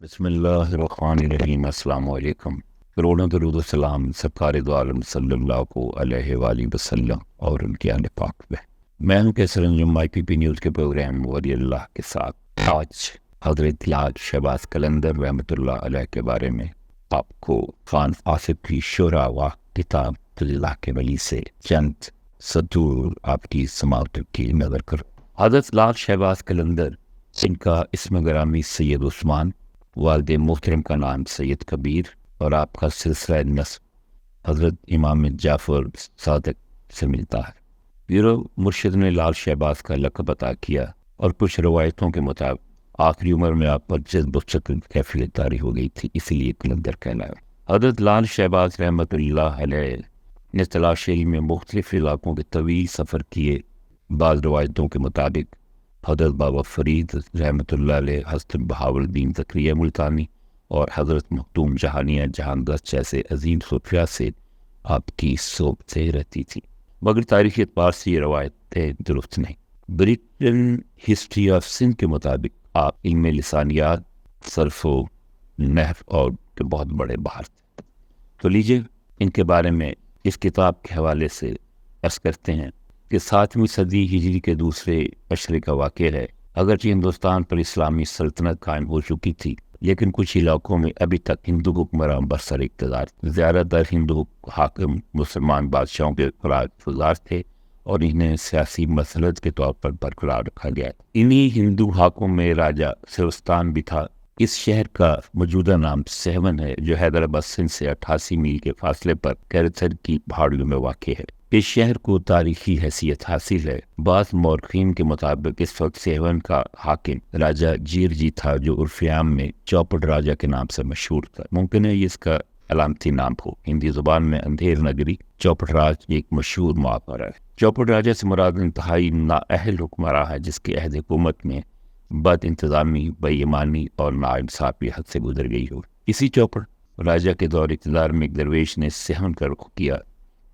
بسم اللہ الرحمن الرحیم۔ السلام علیکم۔ کروڑوں درود و سلام سرکار دو عالم صلی اللہ علیہ وآلہ وسلم اور ان کے آل پاک پہ۔ میں ہوں کیسر انجم آئی پی پی نیوز کے پروگرام ولی اللہ کے ساتھ آج حضرت لال شہباز قلندر رحمۃ اللہ علیہ کے بارے میں آپ کو خان آصف کی شعرا و کتاب اللہ کے ولی سے چند سطور آپ کی سماعت کی نظر کرو۔ حضرت لال شہباز قلندر، ان کا اسم گرامی سید عثمان، والد محترم کا نام سید کبیر اور آپ کا سلسلہ نسب حضرت امام جعفر صادق سے ملتا ہے۔ پیر و مرشد نے لال شہباز کا لقب عطا کیا اور کچھ روایتوں کے مطابق آخری عمر میں آپ پر جذب و شکل کیفیت طاری ہو گئی تھی، اسی لیے قلندر کہلایا۔ حضرت لال شہباز رحمۃ اللہ علیہ نے تلاش علم میں مختلف علاقوں کے طویل سفر کیے۔ بعض روایتوں کے مطابق حضرت بابا فرید رحمۃ اللہ علیہ، حضرت بہاؤالدین زکریا ملتانی اور حضرت مختوم جہانیہ جہاندست جیسے عظیم صوفیاء سے آپ کی صحبتیں رہتی تھی، مگر تاریخی اعتبار سے یہ روایتیں درست نہیں۔ برٹن ہسٹری آف سندھ کے مطابق آپ علم لسانیات، صرف و نحو اور کے بہت بڑے باہر تھے۔ تو لیجیے ان کے بارے میں اس کتاب کے حوالے سے عرض کرتے ہیں کہ 7ویں صدی ہجری کے دوسرے عشرے کا واقعہ ہے۔ اگرچہ ہندوستان پر اسلامی سلطنت قائم ہو چکی تھی، لیکن کچھ علاقوں میں ابھی تک ہندو حکمران برسر اقتدار تھے۔ زیادہ تر ہندو حاکم مسلمان بادشاہوں کے فرزگار تھے اور انہیں سیاسی مسلط کے طور پر برقرار رکھا گیا۔ انہی ہندو حاکم میں راجہ سروستان بھی تھا۔ اس شہر کا موجودہ نام سہون ہے، جو حیدرآباد سندھ سے 88 میل کے فاصلے پر کیرتھر کی پہاڑیوں میں واقع ہے۔ اس شہر کو تاریخی حیثیت حاصل ہے۔ بعض مورخین کے مطابق اس وقت سیون کا حاکم راجہ جیر جی تھا، جو عرف عام میں چوپڑ راجہ کے نام سے مشہور تھا۔ ممکن ہے یہ اس کا علامتی نام ہو۔ ہندی زبان میں اندھیر نگری چوپڑ راج ایک مشہور محاورہ ہے۔ چوپڑ راجہ سے مراد انتہائی نااہل حکمراں ہے، جس کے عہد حکومت میں بد انتظامی، بے ایمانی اور ناانصافی حد سے گزر گئی ہو۔ اسی چوپڑ راجہ کے دور اقتدار میں ایک درویش نے سہون کا رخ کیا۔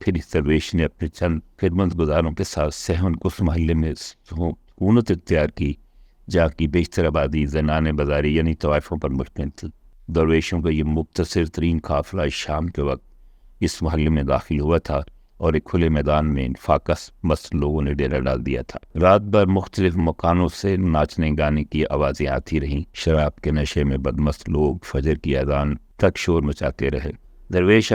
پھر اس درویش نے اپنے چند خدمت گزاروں کے ساتھ سہون کو اس محلے میں سکونت اختیار کی، جہاں کی بیشتر آبادی زنان بازاری یعنی طوائفوں پر مشتمل تھی۔ درویشوں کا یہ مختصر ترین قافلہ شام کے وقت اس محلے میں داخل ہوا تھا اور ایک کھلے میدان میں فاکس مست لوگوں نے ڈیرا ڈال دیا تھا۔ رات بھر مختلف مکانوں سے ناچنے گانے کی آوازیں آتی رہیں۔ شراب کے نشے میں بدمست لوگ فجر کی اذان تک شور مچاتے رہے۔ درویش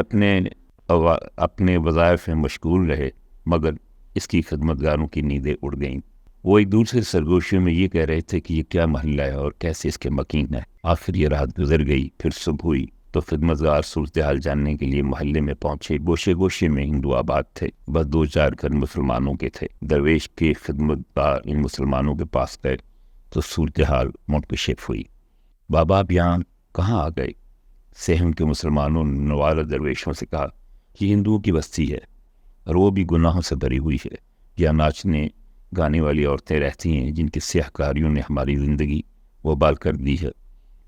اپنے وظائف میں مشغول رہے، مگر اس کی خدمتگاروں کی نیندیں اڑ گئیں۔ وہ ایک دوسرے سرگوشیوں میں یہ کہہ رہے تھے کہ یہ کیا محلہ ہے اور کیسے اس کے مکین ہے۔ آخر یہ رات گزر گئی۔ پھر صبح ہوئی تو خدمتگار صورتحال جاننے کے لیے محلے میں پہنچے۔ گوشے گوشے میں ہندو آباد تھے، بس 2-4 گھر مسلمانوں کے تھے۔ درویش کے خدمتگار ان مسلمانوں کے پاس گئے تو صورتحال منکشف ہوئی۔ بابا آپ یہاں کہاں آ گئے؟ سہن کے مسلمانوں نے نوالہ درویشوں سے کہا، یہ ہندوؤں کی بستی ہے اور وہ بھی گناہوں سے بھری ہوئی ہے۔ یہاں ناچنے گانے والی عورتیں رہتی ہیں، جن کی سیاہ کاریوں نے ہماری زندگی وبال کر دی ہے۔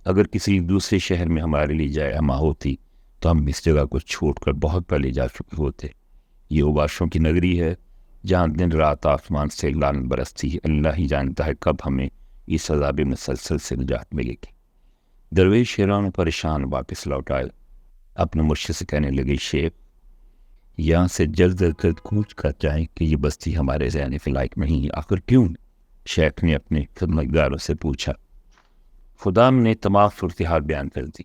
اگر کسی دوسرے شہر میں ہمارے لیے جائے ہما ہوتی تو ہم اس جگہ کو چھوڑ کر بہت پہلے جا چکے ہوتے۔ یہ اوباشوں کی نگری ہے، جہاں دن رات آسمان سے لعنت برستی ہے۔ اللہ ہی جانتا ہے کب ہمیں اس عذاب مسلسل سے نجات ملے گی۔ درویش حیران و پریشان واپس لوٹ آئے۔ اپنے مرشد سے کہنے لگے، شیخ یہاں سے جلد از جلد کوچ کر جائیں کہ یہ بستی ہمارے رہنے کے لائق نہیں ہے۔ آخر کیوں؟ شیخ نے اپنے خدمتگاروں سے پوچھا۔ خدا نے تمام صورتحال بیان کر دی۔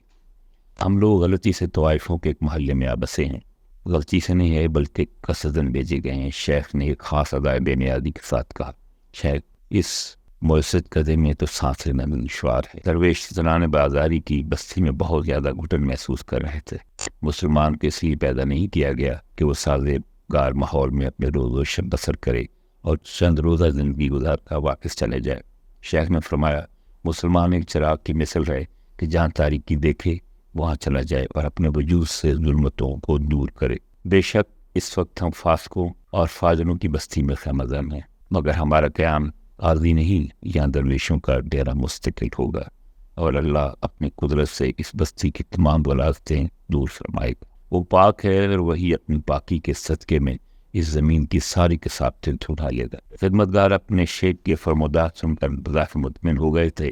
ہم لوگ غلطی سے طوائفوں کے ایک محلے میں آ بسے ہیں۔ غلطی سے نہیں ہے بلکہ قصداً بھیجے گئے ہیں۔ شیخ نے ایک خاص ادائے بے نیازی کے ساتھ کہا۔ شیخ اس معزز قدم میں تو سانس لینا بھی دشوار ہے۔ درویش زنان بازاری کی بستی میں بہت زیادہ گھٹن محسوس کر رہے تھے۔ مسلمان کو اس لیے پیدا نہیں کیا گیا کہ وہ سازگار ماحول میں اپنے روز و شب بسر کرے اور چند روزہ زندگی گزار کر واپس چلے جائے۔ شیخ نے فرمایا، مسلمان ایک چراغ کی مثل ہے کہ جہاں تاریکی دیکھے وہاں چلا جائے اور اپنے وجود سے ظلمتوں کو دور کرے۔ بے شک اس وقت ہم فاسقوں اور فاجروں کی بستی میں خیمہ زن ہیں، مگر ہمارا قیام عارضی نہیں، یہاں درویشوں کا ڈیرا مستقل ہوگا اور اللہ اپنی قدرت سے اس بستی کی تمام غلاظتیں دور فرمائے گا۔ وہ پاک ہے اور وہی اپنی پاکی کے صدقے میں اس زمین کی ساری کثافتیں اٹھا لے گا۔ خدمتگار اپنے شیخ کے فرمودات سن کر بظاہر مطمئن ہو گئے تھے،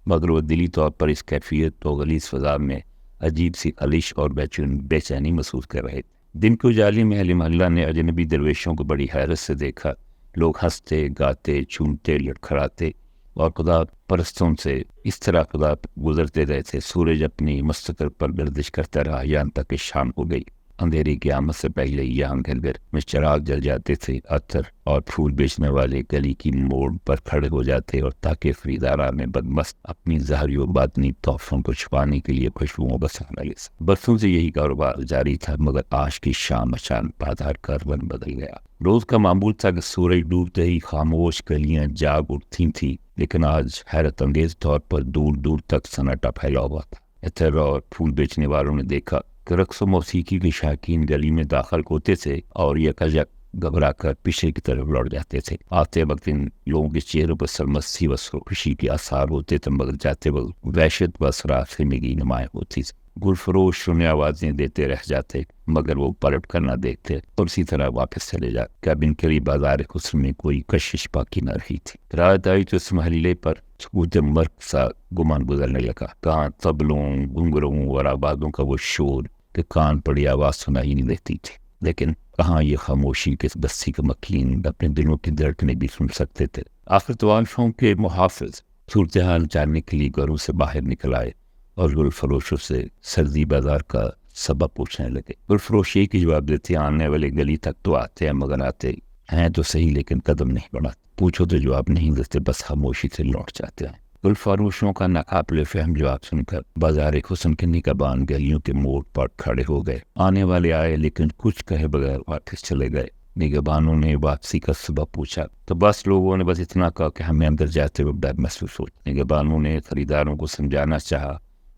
مگر وہ دلی طور پر اس کیفیت و غلیظ فضا میں عجیب سی خلش اور بے چینی محسوس کر رہے تھے۔ دن کے اجالے میں اہل محلہ نے اجنبی درویشوں کو بڑی حیرت سے دیکھا۔ لوگ ہنستے، گاتے، چومتے، لڑکھڑاتے اور خدا پرستوں سے اس طرح خدا گزرتے رہے تھے۔ سورج اپنی مستقر پر گردش کرتا رہا یہاں تک کہ شام ہو گئی۔ اندھیری کی آمد سے پہلے یہاں گھر گھر میں چراغ جل جاتے تھے۔ عطر اور پھول بیچنے والے گلی کی موڑ پر کھڑے ہو جاتے اور تاکہ خریداران بدمست اپنی ظاہری و باطنی تحفوں کو چھپانے کے لیے خوشبوؤں کا سہارا لے سکتے۔ برسوں سے یہی کاروبار جاری تھا، مگر آج کی شام اچانک بازار کا رنگ بدل گیا۔ روز کا معمول تھا کہ سورج ڈوبتے ہی خاموش گلیاں جاگ اٹھتی تھیں، لیکن آج حیرت انگیز طور پر دور دور تک سناٹا پھیلا ہوا تھا۔ عطر اور پھول بیچنے والوں نے دیکھا کہ رقص و موسیقی کے شائقین گلی میں داخل ہوتے تھے اور یکایک گھبرا کر پیچھے کی طرف لوٹ جاتے تھے۔ آتے وقت ان لوگوں کے چہروں پر سرمستی و خوشی کے آثار ہوتے تھے، مگر جاتے وقت وحشت و سراسیمی کی نمایاں ہوتی تھی۔ گل فروش انہیں آوازیں دیتے رہ جاتے، مگر وہ پلٹ کر نہ دیکھتے اور اسی طرح واپس چلے جاتے۔ کہ اب ان کے لیے بازار حسن میں کوئی کشش باقی نہ رہی تھی۔ رات آئی تو اس محلے پر سکوت مرگ سا گمان گزرنے لگا۔ کہاں طبلوں، گھنگروں اور آوازوں کا وہ شور کہ کان پڑی آواز سنائی نہیں دیتی تھی، لیکن کہاں یہ خاموشی کے بستی کے مکین اپنے دلوں کی دھڑکنیں بھی سن سکتے تھے۔ آخر توانشوں کے محافظ صورتحال جاننے کے لیے گھروں سے باہر نکل آئے اور گل فروشوں سے سردی بازار کا سبب پوچھنے لگے۔ گل فروش ایک ہی جواب دیتے، آنے والے گلی تک تو آتے ہیں، مگر آتے ہیں تو صحیح لیکن قدم نہیں بڑھاتے۔ پوچھو تو جواب نہیں دیتے، بس خاموشی سے لوٹ جاتے ہیں۔ گل فروشوں کا ناقابل فہم جواب سن کر بازار حسن کے نگہبان گلیوں کے موڑ پر کھڑے ہو گئے۔ آنے والے آئے لیکن کچھ کہے بغیر واپس چلے گئے۔ نگہبانوں نے واپسی کا سبب پوچھا تو بس لوگوں نے بس اتنا کہا کہ ہمیں اندر جاتے وقت ڈر محسوس ہو۔ نگہبانوں نے خریداروں کو سمجھانا چاہا،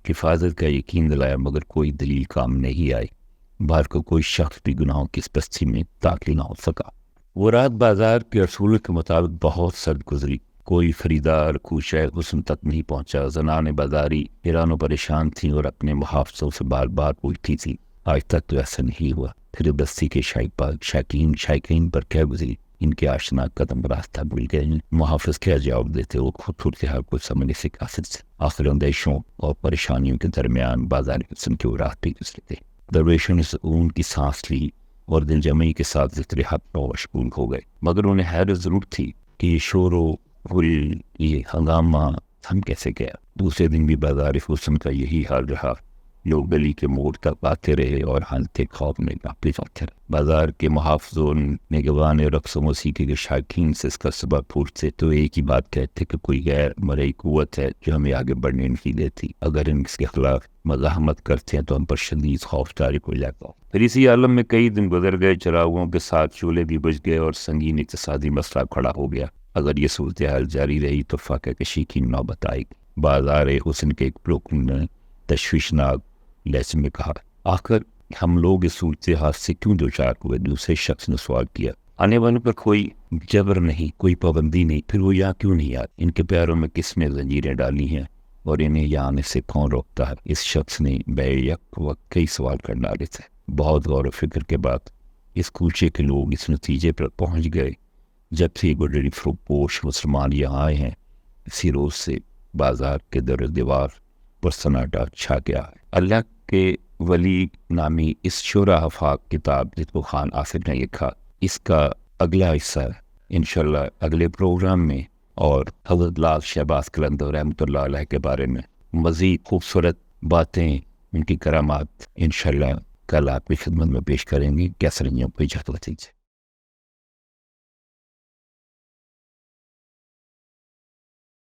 حفاظت کا یقین دلایا، مگر کوئی دلیل کام نہیں آئی۔ باہر کو کوئی شخص بھی گناہوں کی اس بستی میں داخل نہ ہو سکا۔ وہ رات بازار کے اصول کے مطابق بہت سرد گزری۔ کوئی خریدار کوشہ حسن تک نہیں پہنچا۔ زنان بازاری حیران و پریشان تھیں اور اپنے محافظوں سے بار بار پوچھتی تھیں۔ آج تک تو ایسا نہیں ہوا۔ پھر بستی کے شائقین پر کیا گزری؟ ان کے آشنا قدم راستہ بھول گئے ہیں۔ محافظ کیا جواب دیتے؟ وہ خود صورتحال کو سمجھنے سے قاصر تھے۔ آخر اندیشوں اور پریشانیوں کے درمیان بازار حسن کی وہ رات بھی گزرے تھے۔ درویشوں نے سکون کی سانس لی اور دل جمعی کے ساتھ ذکر حق میں مشغول ہو گئے، مگر انہیں حیرت ضرور تھی کہ یہ شور و یہ ہنگامہ تھم کیسے گیا۔ دوسرے دن بھی بازار حسن کا یہی حال رہا۔ لوگ گلی کے موڑ تک آتے رہے اور ہنستے خوف میں واپس آتے رہے۔ بازار کے محافظوں نگہبان رقص و موسیقی کے شائقین سے اس کا سبب پوچھتے تو ایک ہی بات کہتے کہ کوئی غیر مرئی قوت ہے جو ہمیں آگے بڑھنے نہیں دیتی۔ اگر ان کے خلاف مزاحمت کرتے ہیں تو ہم پر شدید خوف طاری ہو جاتا۔ پھر اسی عالم میں کئی دن گزر گئے، چراغوں کے ساتھ چولہے بھی بجھ گئے اور سنگین اقتصادی مسئلہ کھڑا ہو گیا۔ اگر یہ صورتحال جاری رہی تو فاقہ کشی کی نوبت آئے گی۔ بازار حسن کے ایک رکن نے تشویشناک لہجے میں کہا، آخر ہم لوگ اس صورتحال سے کیوں دوچار ہوئے؟ دوسرے شخص نے سوال کیا۔ آنے والوں پر کوئی جبر نہیں، کوئی پابندی نہیں، پھر وہ یہاں کیوں نہیں آتے؟ ان کے پیروں میں کس نے زنجیریں ڈالی ہیں اور انہیں یہاں آنے سے کون روکتا ہے؟ اس شخص نے بے یک وقت کئی سوال کر ڈالے تھے۔ بہت غور و فکر کے بعد اس کوچے کے لوگ اس نتیجے پر پہنچ گئے، جب سے یہ گڈری فروپوش مسلمان یہاں آئے ہیں، اسی روز سے بازار کے در و دیوار پر سناٹا چھا گیا ہے۔ اللہ کے ولی نامی اس شورا آفاق کتاب جس کو خان آصف نے لکھا، اس کا اگلا حصہ انشاءاللہ اگلے پروگرام میں، اور حضرت لال شہباز قلندر رحمۃ اللہ علیہ کے بارے میں مزید خوبصورت باتیں، ان کی کرامات انشاءاللہ کل آپ کی خدمت میں پیش کریں گے۔ کیسر کو اجازت دیجیے۔